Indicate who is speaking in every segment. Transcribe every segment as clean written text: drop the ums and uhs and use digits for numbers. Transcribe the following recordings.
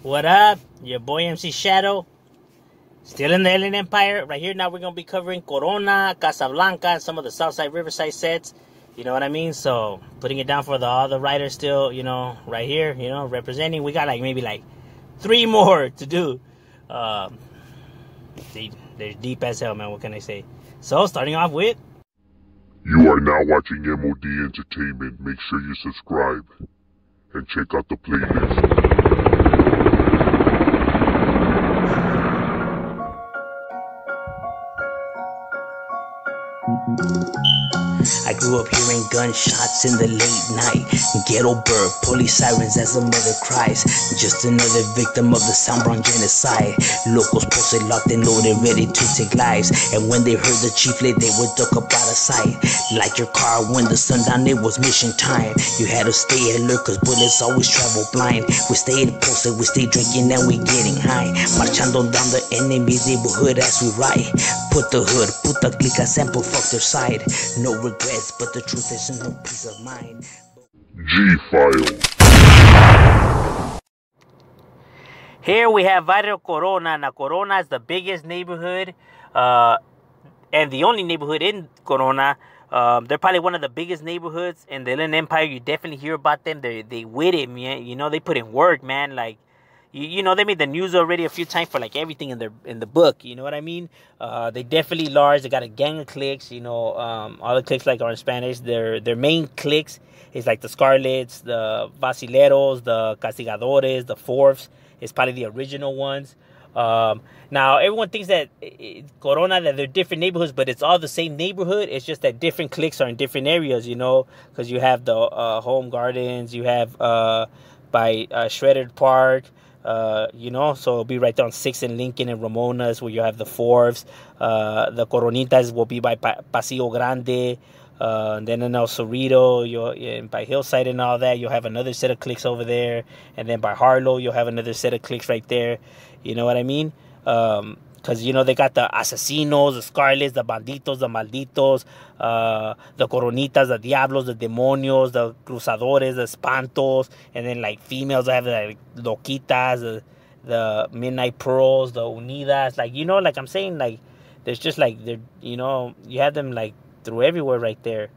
Speaker 1: What up? Your boy MC Shadow. Still in the Alien Empire. Right here now we're going to be covering Corona, Casablanca, and some of the Southside Riverside sets. You know what I mean? So putting it down for all the writers still, right here, representing. We got maybe 3 more to do. They're deep as hell, man. What can I say? So starting off with...
Speaker 2: You are now watching M.O.D. Entertainment. Make sure you subscribe and check out the playlist.
Speaker 1: I grew up hearing gunshots in the late night. Ghetto bird, police sirens as a mother cries. Just another victim of the Soundbrown genocide. Locals posted, locked and loaded, ready to take lives. And when they heard the chieflet, they would duck up out of sight. Like your car when the sundown, it was mission time. You had to stay alert cause bullets always travel blind. We stayed posted, we stayed drinking and we getting high. Marchando down the enemy's neighborhood as we ride. Put the hood, put the clica sample, fuck their side. No regrets, but the truth is no peace of mind.
Speaker 2: G-File.
Speaker 1: Here we have Barrio Corona. Now Corona is the biggest neighborhood and the only neighborhood in Corona. They're probably one of the biggest neighborhoods in the Inland Empire. You definitely hear about them. They with it, man. They put in work, man. Like, they made the news already a few times for everything in the book. You know what I mean? They definitely large. They got a gang of cliques. All the cliques are in Spanish. Their main cliques is the Scarlets, the Vacileros, the Castigadores, the Fourths. It's probably the original ones. Now everyone thinks that Corona, that they're different neighborhoods, but it's all the same neighborhood. It's just that different cliques are in different areas. Because you have the Home Gardens, you have by Shredded Park. So it'll be right there on 6th and Lincoln and Ramona's, where you have the Forbes. The Coronitas will be by Pasillo Grande. Then in El Cerrito, by Hillside and all that, you'll have another set of cliques over there. And then by Harlow, you'll have another set of cliques right there. You know what I mean? Because, they got the Asesinos, the Scarlets, the Banditos, the Malditos, the Coronitas, the Diablos, the Demonios, the Cruzadores, the Espantos, and then, females, I have, Loquitas, the Midnight Pearls, the Unidas, I'm saying, there's just, you have them, through everywhere right there.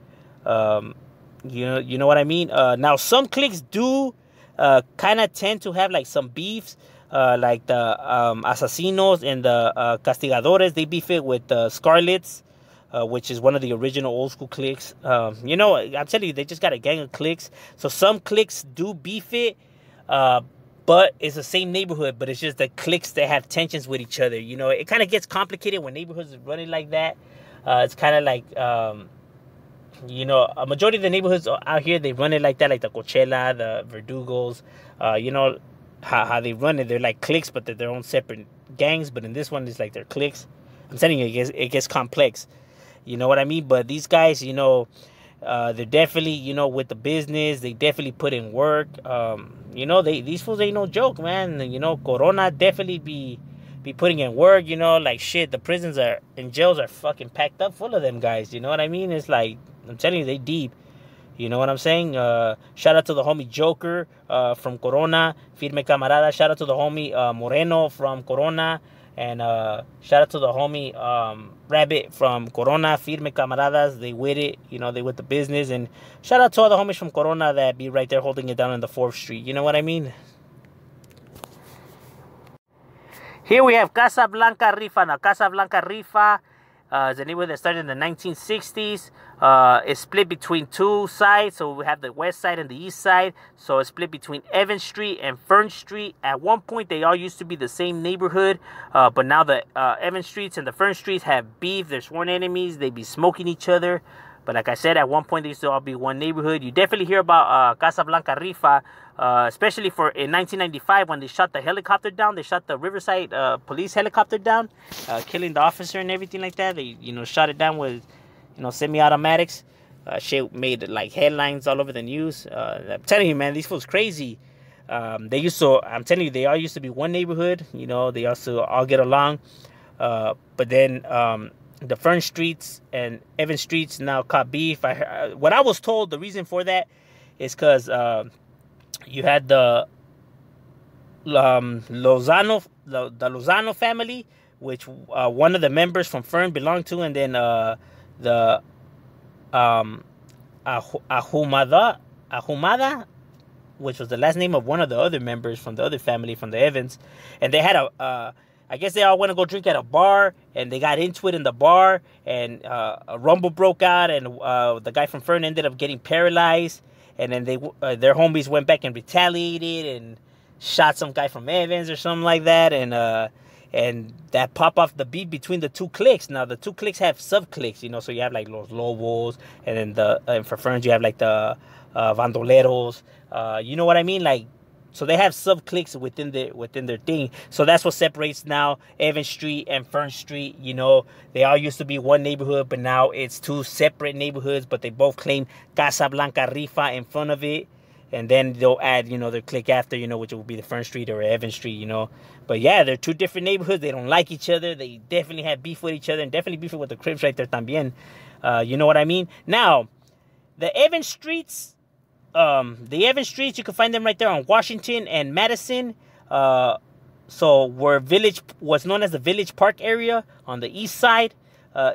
Speaker 1: You know what I mean? Now, some cliques do kind of tend to have, some beefs. Like the Asesinos and the Castigadores, they beef it with the Scarlets, which is one of the original old school cliques. I'm telling you, they just got a gang of cliques. So some cliques do beef it, but it's the same neighborhood, but it's just the cliques that have tensions with each other. It kind of gets complicated when neighborhoods are running like that. It's kind of a majority of the neighborhoods out here, they run it like that, like the Coachella, the Verdugos, how they run it. They're like cliques, but they're their own separate gangs. But in this one, it's they're cliques. I'm telling you, it gets complex. You know what I mean? But these guys, they're definitely, with the business. They definitely put in work. These fools ain't no joke, man. Corona definitely be putting in work. Shit, the prisons and jails are fucking packed up full of them guys. You know what I mean? It's I'm telling you, they deep. You know what I'm saying? Shout out to the homie Joker from Corona, Firme Camarada. Shout out to the homie Moreno from Corona. And shout out to the homie Rabbit from Corona, Firme Camaradas. They with it. They with the business. And shout out to all the homies from Corona that be right there holding it down on the 4th Street. You know what I mean? Here we have Casablanca Rifa. Now, Casablanca Rifa is a neighborhood that started in the 1960s. It's split between 2 sides. So we have the west side and the east side. So it's split between Evans Street and Fern Street. At one point, they all used to be the same neighborhood. But now the Evans Streets and the Fern Streets have beef. They're sworn enemies. They be smoking each other. But like I said, at one point, they used to all be one neighborhood. You definitely hear about Casablanca Rifa, especially in 1995 when they shot the helicopter down. They shot the Riverside police helicopter down, killing the officer and everything like that. They, shot it down with, semi-automatics. Shit made headlines all over the news. I'm telling you, man, these fools crazy. I'm telling you, they all used to be one neighborhood. They also all get along. But then the Fern Streets and Evans Streets now caught beef. What I was told, the reason for that is because you had the the Lozano family, which one of the members from Fern belonged to, and then the Ahumada, which was the last name of one of the other members from the other family, from the Evans. And they had I guess they all went to go drink at a bar, and they got into it in the bar, and a rumble broke out, and the guy from Fern ended up getting paralyzed, and then their homies went back and retaliated and shot some guy from Evans or something like that, and that popped off the beef between the two cliques. Now the two cliques have sub cliques, you know, so you have like Los Lobos, and then for Ferns you have like the Bandoleros, you know what I mean? Like, so they have sub cliques within their thing. So that's what separates now Evans Street and Fern Street. You know, they all used to be one neighborhood, but now it's two separate neighborhoods, but they both claim Casablanca Rifa in front of it. And then they'll add, you know, their clique after, you know, which will be the Fern Street or Evans Street, you know. But yeah, they're two different neighborhoods. They don't like each other. They definitely have beef with each other, and definitely beef with the Crips right there también. You know what I mean? Now, the Evans Streets, you can find them right there on Washington and Madison. So where what's known as the Village Park area on the east side,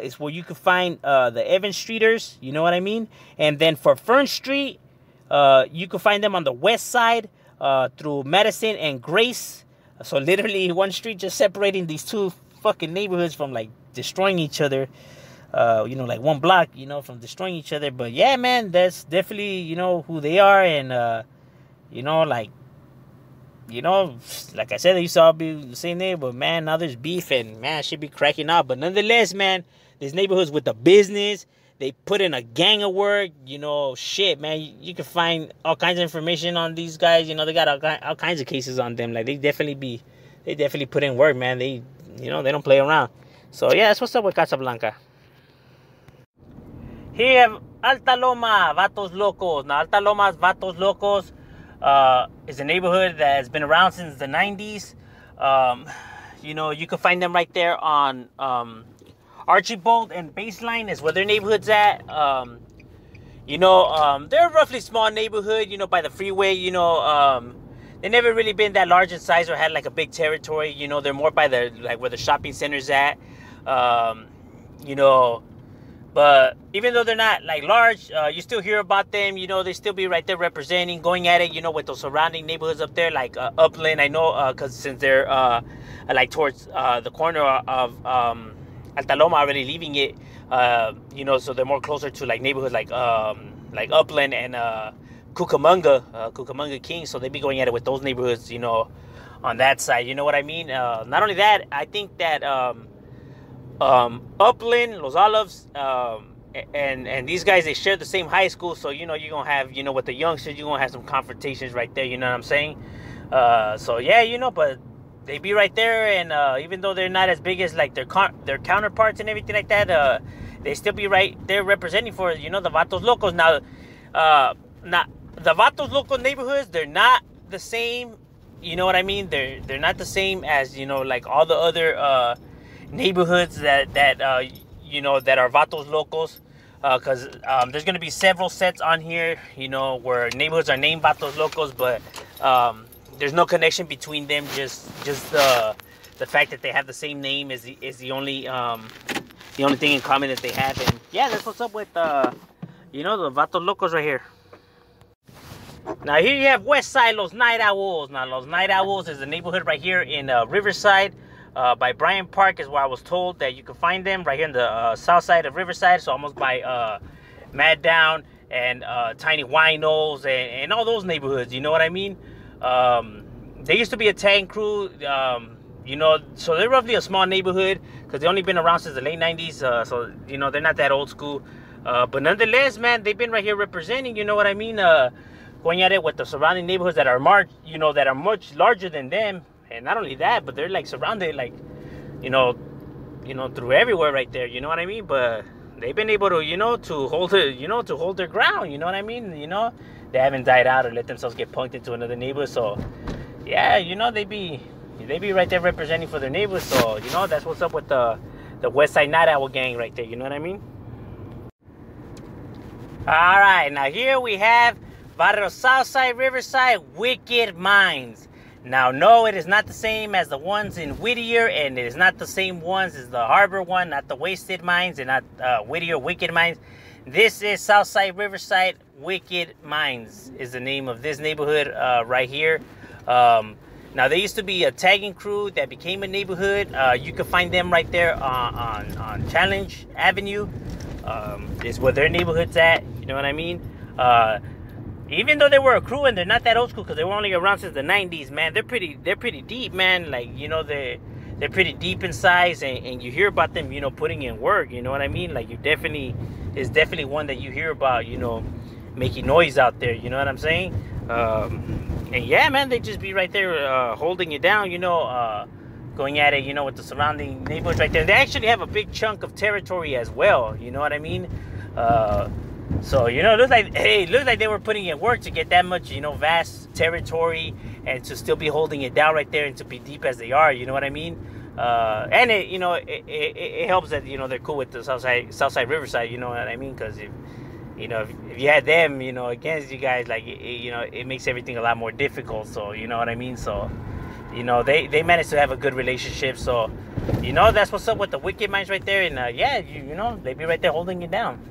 Speaker 1: is where you can find the Evans Streeters. You know what I mean? And then for Fern Street, you can find them on the west side through Madison and Grace. So literally one street just separating these two fucking neighborhoods from like destroying each other. You know, like one block, you know, from destroying each other. But yeah, man, that's definitely, you know, who they are. And, you know, like I said, they used to all be the same neighborhood. But man, now there's beef, and man, I should be cracking up. But nonetheless, man, these neighborhoods with the business, they put in a gang of work, you know, shit, man. You can find all kinds of information on these guys. You know, they got all kinds of cases on them. Like, they definitely put in work, man. They, you know, they don't play around. So, yeah, that's what's up with Casablanca. Here you have Alta Loma, Vatos Locos. Now, Alta Loma's Vatos Locos is a neighborhood that has been around since the 90s. You know, you can find them right there on Archibald and Baseline is where their neighborhood's at. You know, they're a roughly small neighborhood, you know, by the freeway. You know, they never really been that large in size or had like a big territory. You know, they're more by the, like, where the shopping center's at. You know, but even though they're not like large, you still hear about them. You know, they still be right there representing, going at it, you know, with those surrounding neighborhoods up there, like Upland. I know, because since they're like towards the corner of Alta Loma, already leaving it, you know, so they're more closer to like neighborhoods like Upland and Cucamonga King. So they be going at it with those neighborhoods, you know, on that side. You know what I mean? Not only that, I think that Upland, Los Olives, and these guys, they share the same high school. So, you know, you're gonna have, you know, with the youngsters, you're gonna have some confrontations right there. You know what I'm saying? So yeah, you know, but they be right there, and even though they're not as big as like their counterparts and everything like that, they still be right there representing for, you know, the Vatos Locos. Now, the Vatos Locos neighborhoods, they're not the same. You know what I mean? They're not the same as, you know, like all the other neighborhoods that you know, that are Vatos Locos. Because there's gonna be several sets on here, you know, where neighborhoods are named Vatos Locos, but there's no connection between them. Just the fact that they have the same name is the only thing in common that they have. And yeah, that's what's up with you know, the Vatos Locos right here. Now here you have West Side, Los Night Owls. Now Los Night Owls is a neighborhood right here in Riverside, by Bryant Park is where I was told that you can find them, right here in the south side of Riverside. So almost by Mad Down and Tiny Winos and all those neighborhoods. You know what I mean? They used to be a tank crew, you know, so they're roughly a small neighborhood because they've only been around since the late 90s. So, you know, they're not that old school. But nonetheless, man, they've been right here representing, you know what I mean? Going at it with the surrounding neighborhoods that are that are much larger than them. And not only that, but they're like surrounded, like, you know, through everywhere right there. You know what I mean? But they've been able to, you know, to hold their ground. You know what I mean? You know, they haven't died out or let themselves get punked into another neighborhood. So, yeah, you know, they be right there representing for their neighbors. So, you know, that's what's up with the West Side Night Owl gang right there. You know what I mean? All right, now here we have Barrio Southside, Riverside, Wicked Minds. Now, no, it is not the same as the ones in Whittier, and it is not the same ones as the Harbor one, not the Wasted Mines, and not Whittier Wicked Mines. This is Southside Riverside Wicked Mines is the name of this neighborhood right here. Now, there used to be a tagging crew that became a neighborhood. You can find them right there on Challenge Avenue. Is where their neighborhood's at. You know what I mean? Even though they were a crew and they're not that old school because they were only around since the 90s, man, they're pretty deep, man. Like, you know, they're pretty deep in size, and you hear about them, you know, putting in work. You know what I mean? Like, it's definitely one that you hear about, you know, making noise out there. You know what I'm saying? And yeah, man, they just be right there holding it down, you know, going at it, you know, with the surrounding neighborhoods right there. They actually have a big chunk of territory as well. You know what I mean? So, you know, it looks like they were putting in work to get that much, you know, vast territory and to still be holding it down right there and to be deep as they are. You know what I mean? And it, you know, it helps that, you know, they're cool with the Southside Riverside. You know what I mean? Because if you had them, you know, against you guys, like, you know, it makes everything a lot more difficult. So, you know what I mean? So, you know, they managed to have a good relationship. So, you know, that's what's up with the Wicked Mines right there. And yeah, you know, they be right there holding it down.